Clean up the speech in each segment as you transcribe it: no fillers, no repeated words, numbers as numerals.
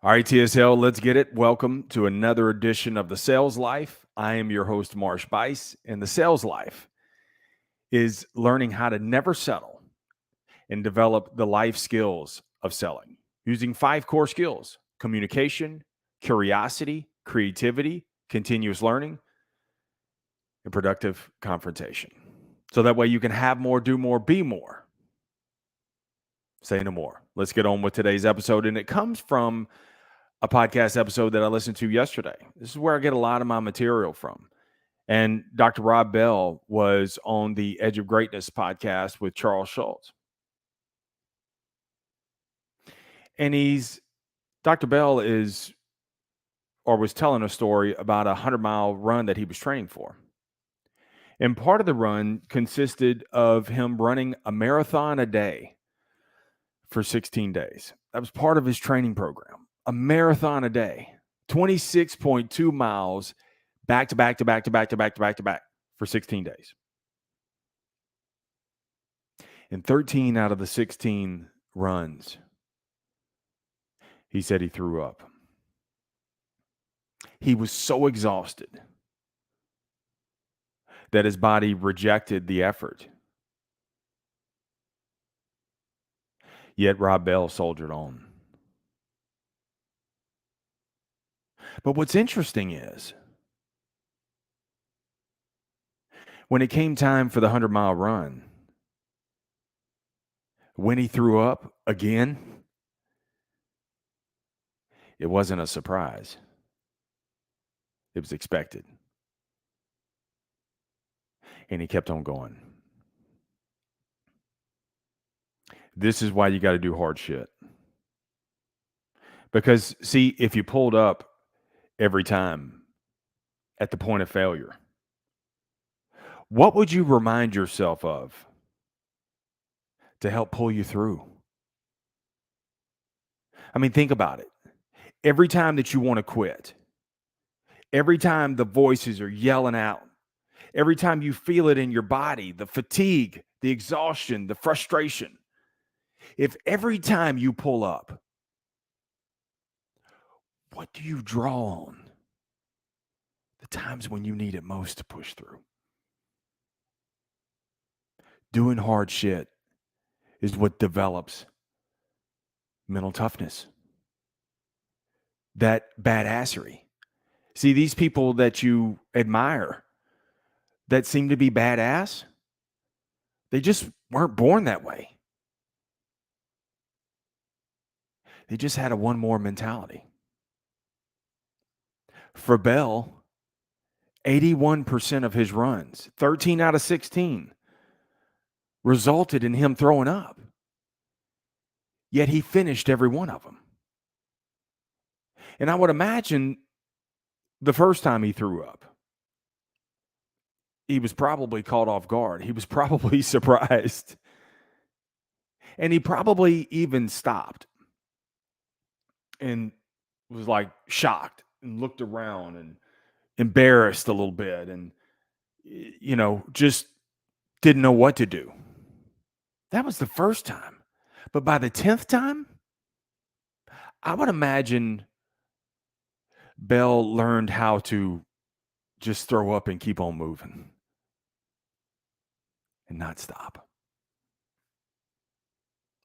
All right, TSL, let's get it. Welcome to another edition of The Sales Life. I am your host, Marsh Buice, and The Sales Life is learning how to never settle and develop the life skills of selling using 5 core skills: communication, curiosity, creativity, continuous learning, and productive confrontation. So that way you can have more, do more, be more. Say no more. Let's get on with today's episode. And it comes from a podcast episode that I listened to yesterday. This is where I get a lot of my material from. And Dr. Rob Bell was on the Edge of Greatness podcast with Charles Schultz. And Dr. Bell was telling a story about a 100-mile run that he was training for. And part of the run consisted of him running a marathon a day for 16 days. That was part of his training program. A marathon a day, 26.2 miles back to back for 16 days. In 13 out of the 16 runs, he said he threw up. He was so exhausted that his body rejected the effort. Yet Rob Bell soldiered on. But what's interesting is, when it came time for the 100-mile run, when he threw up again, it wasn't a surprise. It was expected. And he kept on going. This is why you got to do hard shit. Because, see, if you pulled up every time at the point of failure, what would you remind yourself of to help pull you through? I mean, think about it. Every time that you want to quit, every time the voices are yelling out, every time you feel it in your body, the fatigue, the exhaustion, the frustration, if every time you pull up, what do you draw on? The times when you need it most to push through. Doing hard shit is what develops mental toughness. That badassery. See, these people that you admire that seem to be badass, they just weren't born that way. They just had a one more mentality. For Bell, 81% of his runs, 13 out of 16, resulted in him throwing up. Yet he finished every one of them. And I would imagine the first time he threw up, he was probably caught off guard. He was probably surprised. And he probably even stopped and was like shocked and looked around and embarrassed a little bit and, just didn't know what to do. That was the first time. But by the 10th time, I would imagine Bell learned how to just throw up and keep on moving and not stop.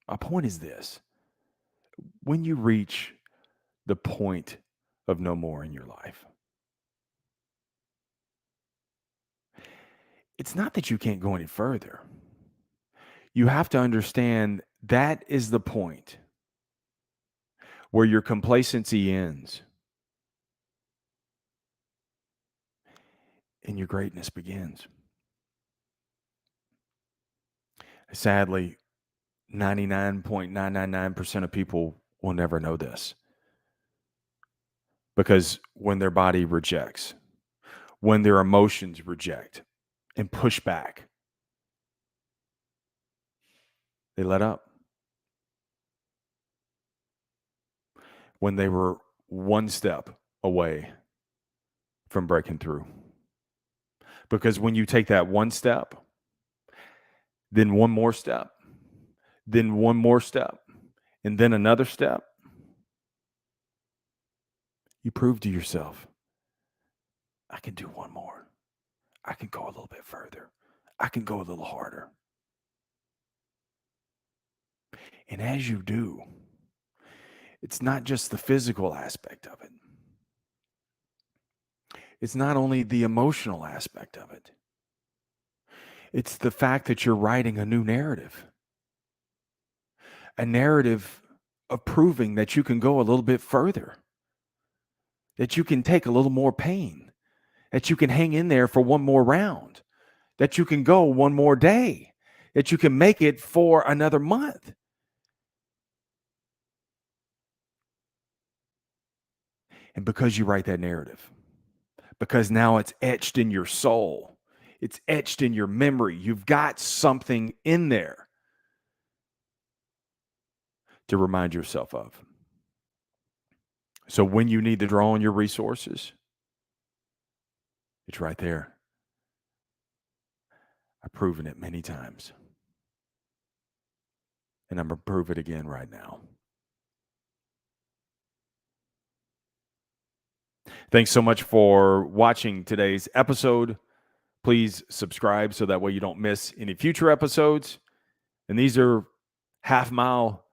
My point is this: when you reach the point of no more in your life, it's not that you can't go any further. You have to understand that is the point where your complacency ends and your greatness begins. Sadly, 99.999% of people will never know this. Because when their body rejects, when their emotions reject and push back, they let up. When they were one step away from breaking through. Because when you take that one step, then one more step, then one more step, and then another step, You prove to yourself, I can do one more. I can go a little bit further. I can go a little harder. And as you do, it's not just the physical aspect of it. It's not only the emotional aspect of it. It's the fact that you're writing a new narrative, a narrative of proving that you can go a little bit further, that you can take a little more pain, that you can hang in there for one more round, that you can go one more day, that you can make it for another month. And because you write that narrative, because now it's etched in your soul, it's etched in your memory, you've got something in there to remind yourself of. So when you need to draw on your resources, it's right there. I've proven it many times. And I'm going to prove it again right now. Thanks so much for watching today's episode. Please subscribe so that way you don't miss any future episodes. And these are half-mile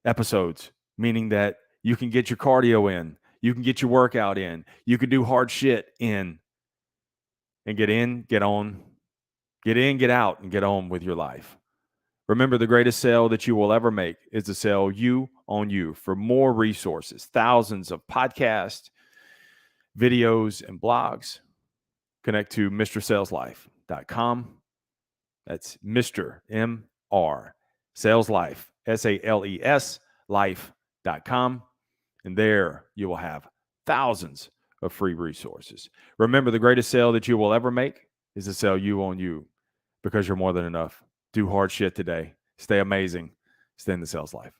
episodes, meaning that you can get your cardio in, you can get your workout in, you can do hard shit in, and get in, get on, get in, get out, and get on with your life. Remember, the greatest sale that you will ever make is to sell you on you. For more resources, thousands of podcasts, videos, and blogs, connect to MrSalesLife.com. That's Mr. M-R, Saleslife, S-A-L-E-S, life.com. And there you will have thousands of free resources. Remember, the greatest sale that you will ever make is to sell you on you, because you're more than enough. Do hard shit today. Stay amazing. Stay in the sales life.